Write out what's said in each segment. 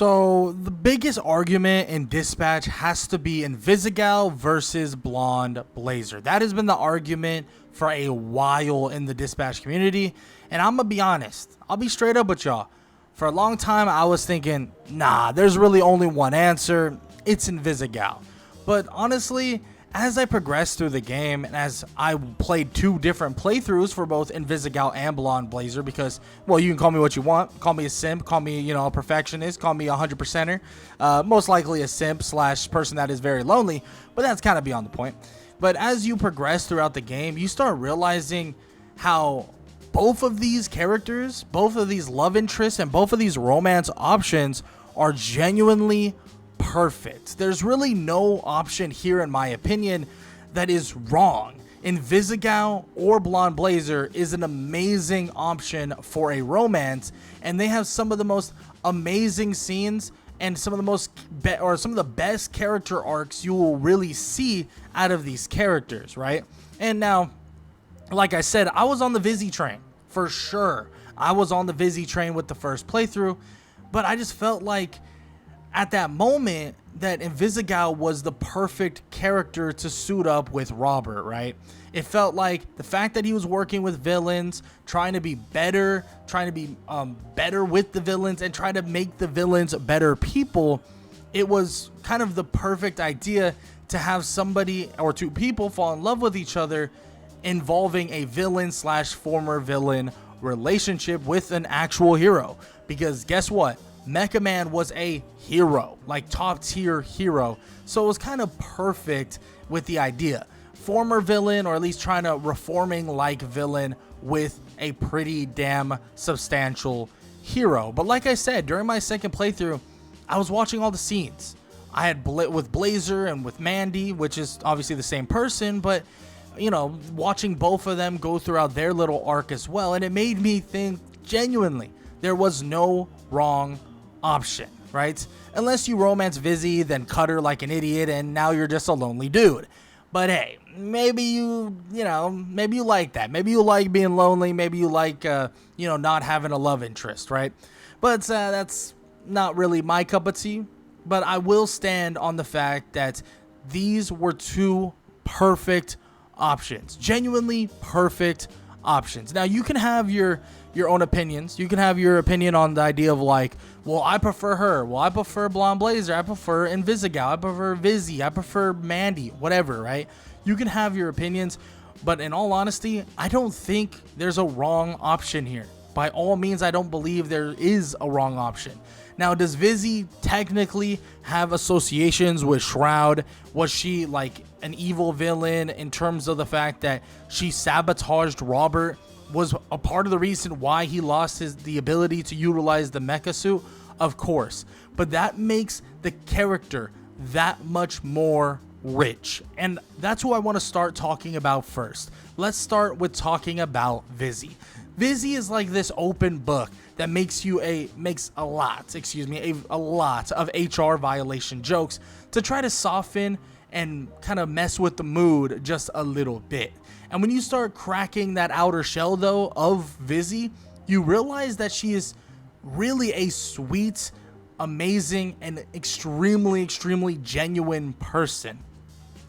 So the biggest argument in Dispatch has to be Invisigal versus Blond Blazer. That has been the argument for a while in the Dispatch community. And I'm going to be honest. I'll be straight up with y'all. For a long time, I was thinking, nah, there's really only one answer. It's Invisigal. But honestly, as I progressed through the game and as I played two different playthroughs for both Invisigal and Blond Blazer, because, well, you can call me what you want. Call me a simp, call me, a perfectionist, call me a 100%er. Most likely a simp / person that is very lonely, but that's kind of beyond the point. But as you progress throughout the game, you start realizing how both of these characters, both of these love interests, and both of these romance options are genuinely perfect. There's really no option here, in my opinion, that is wrong. Invisigal or Blond Blazer is an amazing option for a romance, and they have some of the most amazing scenes and some of the best character arcs you will really see out of these characters, right? And now, like I said, I was on the Vizzy train for sure. I was on the Vizzy train with the first playthrough, but I just felt like at that moment that Invisigal was the perfect character to suit up with Robert, right? It felt like the fact that he was working with villains, trying to be better with the villains and try to make the villains better people, it was kind of the perfect idea to have somebody or two people fall in love with each other involving a villain / former villain relationship with an actual hero. Because guess what? Mecha Man was a hero, like top tier hero. So it was kind of perfect with the idea. Former villain, or at least trying to reforming like villain with a pretty damn substantial hero. But like I said, during my second playthrough, I was watching all the scenes. I had with Blazer and with Mandy, which is obviously the same person, but watching both of them go throughout their little arc as well. And it made me think genuinely there was no wrong option, right? Unless you romance Vizzy, then cut her like an idiot, and now you're just a lonely dude. But hey, maybe maybe you like that. Maybe you like being lonely. Maybe you like, not having a love interest, right? But that's not really my cup of tea. But I will stand on the fact that these were two perfect options, genuinely perfect options. Now you can have your own opinions. You can have your opinion on the idea of like, well, I prefer her. Well, I prefer Blond Blazer. I prefer Invisigal. I prefer Vizzy. I prefer Mandy. Whatever, right? You can have your opinions, but in all honesty, I don't think there's a wrong option here. By all means, I don't believe there is a wrong option. Now, does Vizzy technically have associations with Shroud? Was she like an evil villain in terms of the fact that she sabotaged Robert? Was a part of the reason why he lost the ability to utilize the mecha suit? Of course. But that makes the character that much more rich. And that's who I want to start talking about first. Let's start with talking about Vizzy. Vizzy is like this open book that makes a lot of HR violation jokes to try to soften and kind of mess with the mood just a little bit. And when you start cracking that outer shell, though, of Vizzy, you realize that she is really a sweet, amazing, and extremely, extremely genuine person.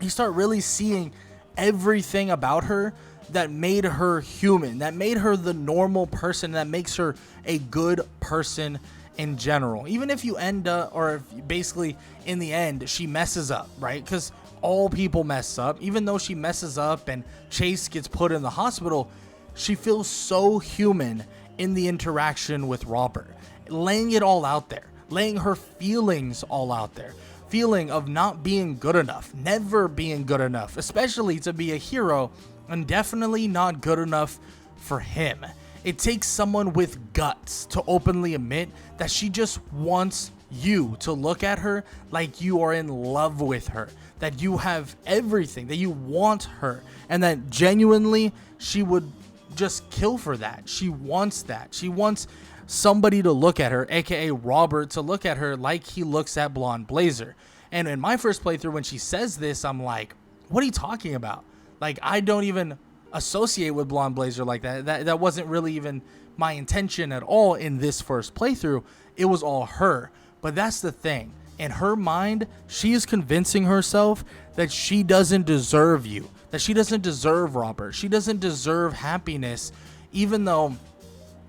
You start really seeing everything about her that made her human, that made her the normal person, that makes her a good person in general. Even if you end up, or if basically in the end, she messes up, right? Because all people mess up. Even though she messes up and Chase gets put in the hospital, she feels so human in the interaction with Robert, laying it all out there, laying her feelings all out there, feeling of not being good enough, never being good enough, especially to be a hero, and definitely not good enough for him. It takes someone with guts to openly admit that she just wants you to look at her like you are in love with her, that you have everything, that you want her, and that genuinely she would just kill for that. She wants that. She wants somebody to look at her, aka Robert, to look at her like he looks at Blond Blazer. And in my first playthrough, when she says this, I'm like, what are you talking about? Like, I don't even associate with Blond Blazer like that. That wasn't really even my intention at all in this first playthrough. It was all her. But that's the thing. In her mind, she is convincing herself that she doesn't deserve you, that she doesn't deserve Robert. She doesn't deserve happiness, even though,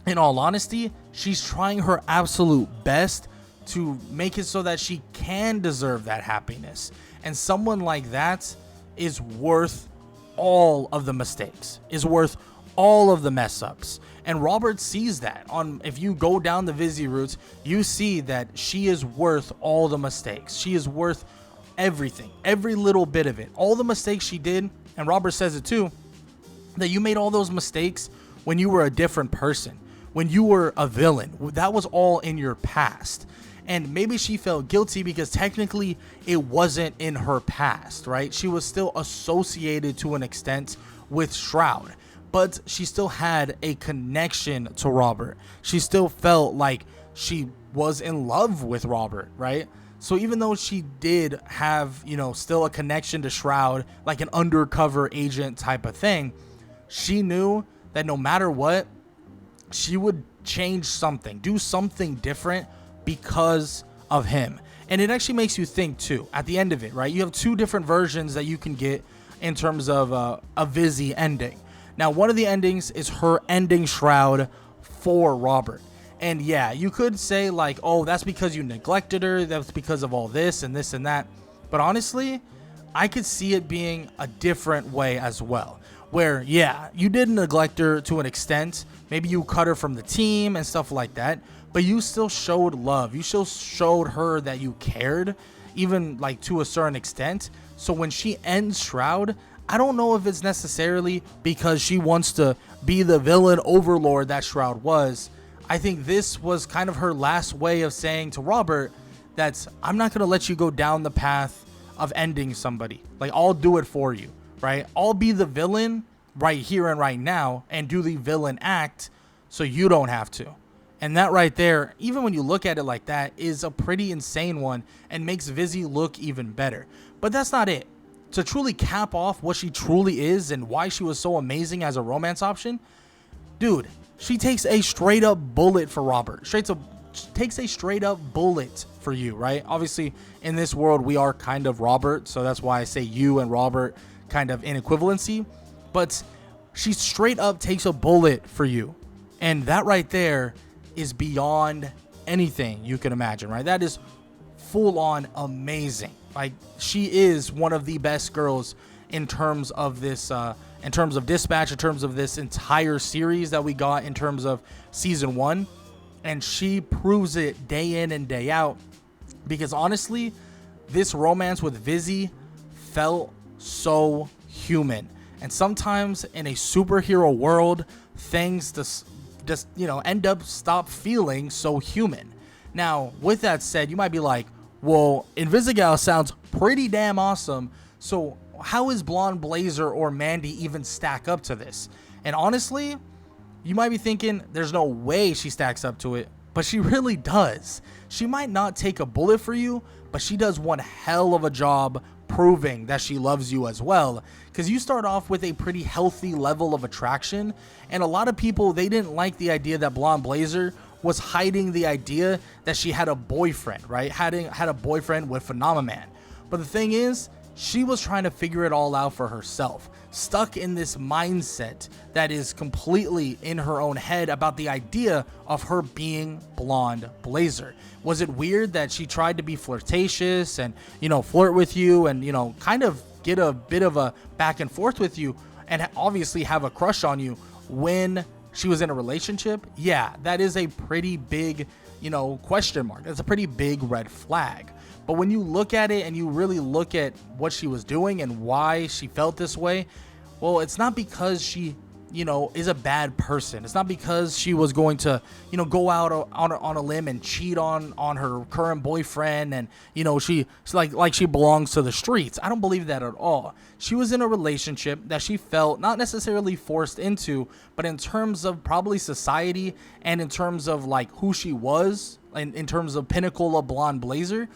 in all honesty, she's trying her absolute best to make it so that she can deserve that happiness. And someone like that is worth all of the mistakes, is worth all of the mess ups. And Robert sees that. If you go down the Vizzy route, you see that she is worth all the mistakes. She is worth everything, every little bit of it. All the mistakes she did, and Robert says it too, that you made all those mistakes when you were a different person, when you were a villain. That was all in your past. And maybe she felt guilty because technically it wasn't in her past, right? She was still associated to an extent with Shroud, but she still had a connection to Robert. She still felt like she was in love with Robert, right? So even though she did have, still a connection to Shroud, like an undercover agent type of thing, she knew that no matter what, she would change something, do something different because of him. And it actually makes you think too, at the end of it, right? You have two different versions that you can get in terms of a Vizzy ending. Now, one of the endings is her ending Shroud for Robert. And yeah, you could say like, oh, that's because you neglected her. That's because of all this and this and that. But honestly, I could see it being a different way as well. Where, yeah, you did neglect her to an extent. Maybe you cut her from the team and stuff like that. But you still showed love. You still showed her that you cared, even like to a certain extent. So when she ends Shroud, I don't know if it's necessarily because she wants to be the villain overlord that Shroud was. I think this was kind of her last way of saying to Robert that I'm not going to let you go down the path of ending somebody. Like, I'll do it for you, right? I'll be the villain right here and right now and do the villain act so you don't have to. And that right there, even when you look at it like that, is a pretty insane one and makes Vizzy look even better. But that's not it. To truly cap off what she truly is and why she was so amazing as a romance option, dude, she takes a straight up bullet for Robert. Takes a straight up bullet for you, right? Obviously, in this world, we are kind of Robert, so that's why I say you and Robert kind of in equivalency. But she straight up takes a bullet for you. And that right there is beyond anything you can imagine, right? That is full on amazing. Like, she is one of the best girls in terms of this, in terms of Dispatch, in terms of this entire series that we got in terms of season 1. And she proves it day in and day out, because honestly, this romance with Vizzy felt so human. And sometimes in a superhero world, things just end up stop feeling so human. Now, with that said, you might be like, well, Invisigal sounds pretty damn awesome, so how is Blond Blazer or Mandy even stack up to this? And honestly, you might be thinking there's no way she stacks up to it, but she really does. She might not take a bullet for you, but she does one hell of a job proving that she loves you as well, because you start off with a pretty healthy level of attraction, and a lot of people, they didn't like the idea that Blond Blazer was hiding the idea that she had a boyfriend, right? Had a boyfriend with Phenomenon. But the thing is, she was trying to figure it all out for herself, stuck in this mindset that is completely in her own head about the idea of her being Blond Blazer. Was it weird that she tried to be flirtatious and, flirt with you and, kind of get a bit of a back and forth with you and obviously have a crush on you when she was in a relationship? Yeah, that is a pretty big, question mark. That's a pretty big red flag. But when you look at it and you really look at what she was doing and why she felt this way, well, it's not because she, is a bad person. It's not because she was going to, go out on a limb and cheat on her current boyfriend and, she's like she belongs to the streets. I don't believe that at all. She was in a relationship that she felt not necessarily forced into, but in terms of probably society and in terms of like who she was, in terms of pinnacle of Blond Blazer,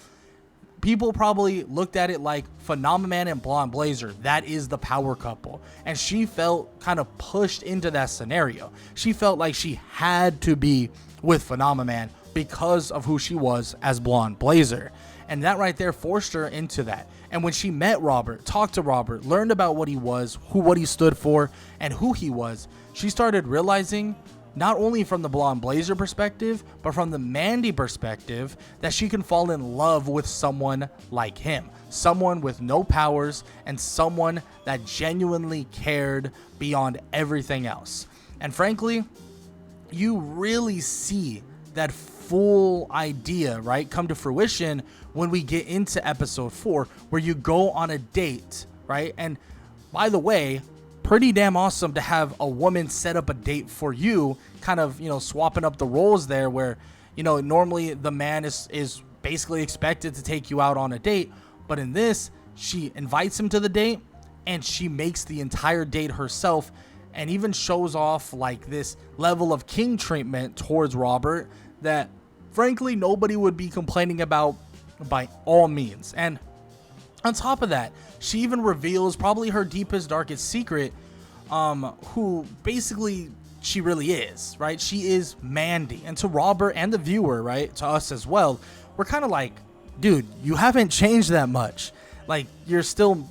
people probably looked at it like Phenomenon and Blond Blazer. That is the power couple. And she felt kind of pushed into that scenario. She felt like she had to be with Phenomenon because of who she was as Blonde Blazer. And that right there forced her into that. And when she met Robert, talked to Robert, learned about what he was, what he stood for, and who he was, she started realizing, not only from the Blonde Blazer perspective, but from the Mandy perspective, that she can fall in love with someone like him. Someone with no powers, and someone that genuinely cared beyond everything else. And frankly, you really see that full idea, right, come to fruition when we get into episode 4, where you go on a date, right? And by the way, pretty damn awesome to have a woman set up a date for you, kind of, swapping up the roles there, where, normally the man is basically expected to take you out on a date, but in this, she invites him to the date, and she makes the entire date herself, and even shows off like this level of king treatment towards Robert that frankly nobody would be complaining about by all means. And on top of that, she even reveals probably her deepest, darkest secret, who basically she really is, right? She is Mandy. And to Robert and the viewer, right, to us as well, we're kind of like, dude, you haven't changed that much. Like, you're still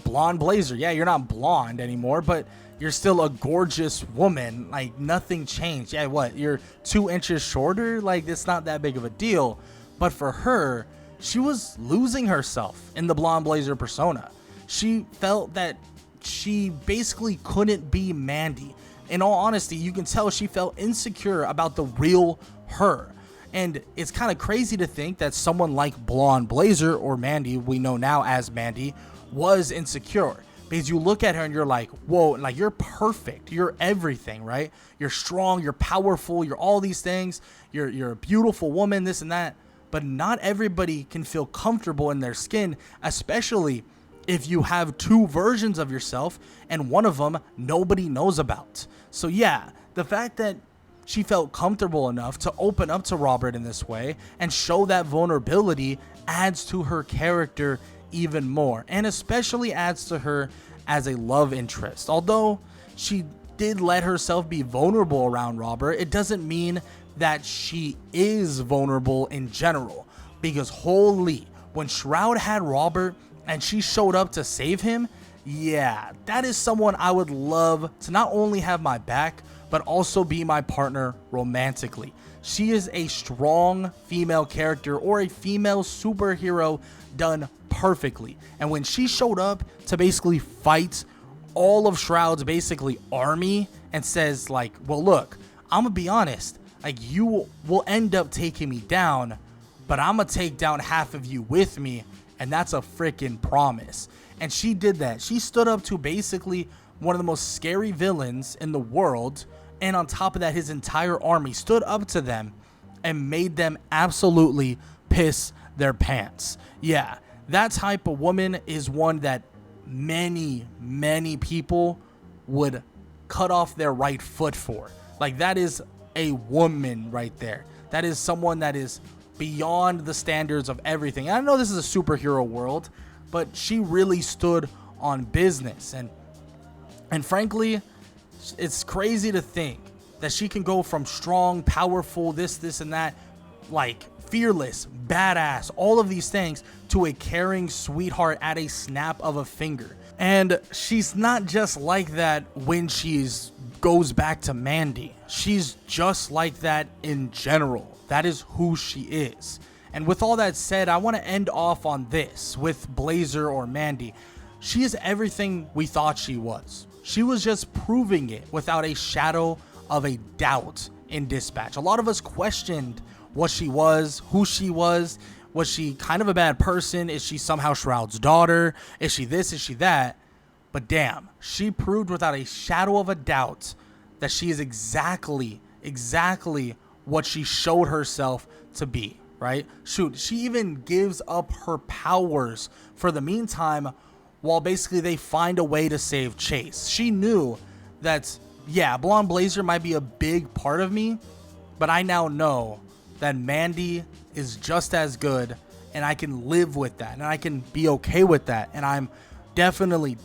Blonde Blazer. Yeah, you're not blonde anymore, but you're still a gorgeous woman. Like, nothing changed. Yeah, what? You're 2 inches shorter? Like, it's not that big of a deal. But for her, she was losing herself in the Blonde Blazer persona. She felt that she basically couldn't be Mandy. In all honesty, you can tell she felt insecure about the real her. And it's kind of crazy to think that someone like Blonde Blazer, or Mandy, we know now as Mandy, was insecure. Because you look at her and you're like, whoa, like, you're perfect. You're everything, right? You're strong, you're powerful, you're all these things. You're a beautiful woman, this and that. But not everybody can feel comfortable in their skin, especially if you have 2 versions of yourself and one of them nobody knows about. So yeah, the fact that she felt comfortable enough to open up to Robert in this way and show that vulnerability adds to her character even more, and especially adds to her as a love interest. Although she did let herself be vulnerable around Robert, it doesn't mean that she is vulnerable in general, because holy, when Shroud had Robert and she showed up to save him, yeah, that is someone I would love to not only have my back, but also be my partner romantically. She is a strong female character, or a female superhero done perfectly. And when she showed up to basically fight all of Shroud's basically army and says like, well, look, I'm gonna be honest, like, you will end up taking me down, but I'm gonna take down half of you with me, and that's a freaking promise. And she did that. She stood up to basically one of the most scary villains in the world, and on top of that, his entire army stood up to them and made them absolutely piss their pants. Yeah, that type of woman is one that many people would cut off their right foot for. Like, that is a woman right there. That is someone that is beyond the standards of everything. And I know this is a superhero world, but she really stood on business. And frankly, it's crazy to think that she can go from strong, powerful, this and that, like fearless, badass, all of these things, to a caring sweetheart at a snap of a finger. And she's not just like that when she's goes back to Mandy. She's just like that in general. That is who she is. And with all that said, I want to end off on this with Blazer, or Mandy. She is everything we thought she was. She was just proving it without a shadow of a doubt in Dispatch. A lot of us questioned what she was, who she was. Was she kind of a bad person? Is she somehow Shroud's daughter? Is she this? Is she that? But damn, she proved without a shadow of a doubt that she is exactly what she showed herself to be, right? Shoot, she even gives up her powers for the meantime while basically they find a way to save Chase. She knew that, yeah, Blonde Blazer might be a big part of me, but I now know that Mandy is just as good, and I can live with that, and I can be okay with that, and I'm definitely,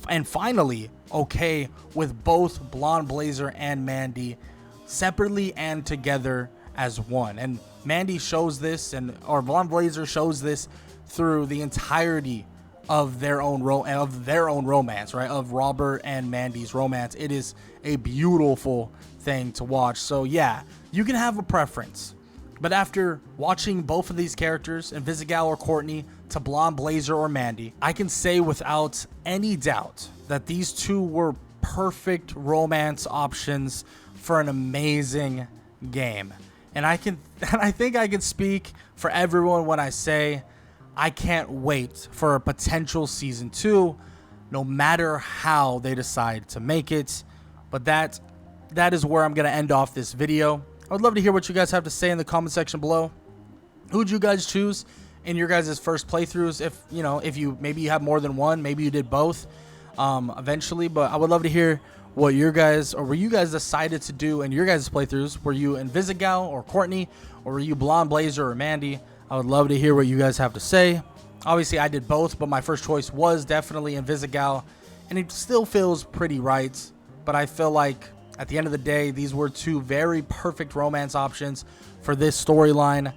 and finally okay with both Blonde Blazer and Mandy separately and together as one. And Mandy shows this, or Blond Blazer shows this through the entirety of their own romance, right? Of Robert and Mandy's romance. It is a beautiful thing to watch. So yeah, you can have a preference, but after watching both of these characters, Invisigal or Courtney, to Blond Blazer or Mandy, I can say without any doubt that these two were perfect romance options for an amazing game. And I think I can speak for everyone when I say I can't wait for a potential season 2, no matter how they decide to make it. But that is where I'm going to end off this video. I would love to hear what you guys have to say in the comment section below. Who would you guys choose in your guys' first playthroughs? If you maybe you have more than one, maybe you did both eventually, but I would love to hear what you guys decided to do in your guys' playthroughs. Were you Invisigal or Courtney, or were you Blond Blazer or Mandy? I would love to hear what you guys have to say. Obviously, I did both, but my first choice was definitely Invisigal, and it still feels pretty right. But I feel like at the end of the day, these were two very perfect romance options for this storyline,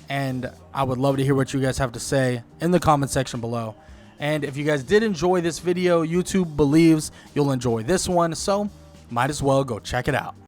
and I would love to hear what you guys have to say in the comment section below. And if you guys did enjoy this video, YouTube believes you'll enjoy this one, so might as well go check it out.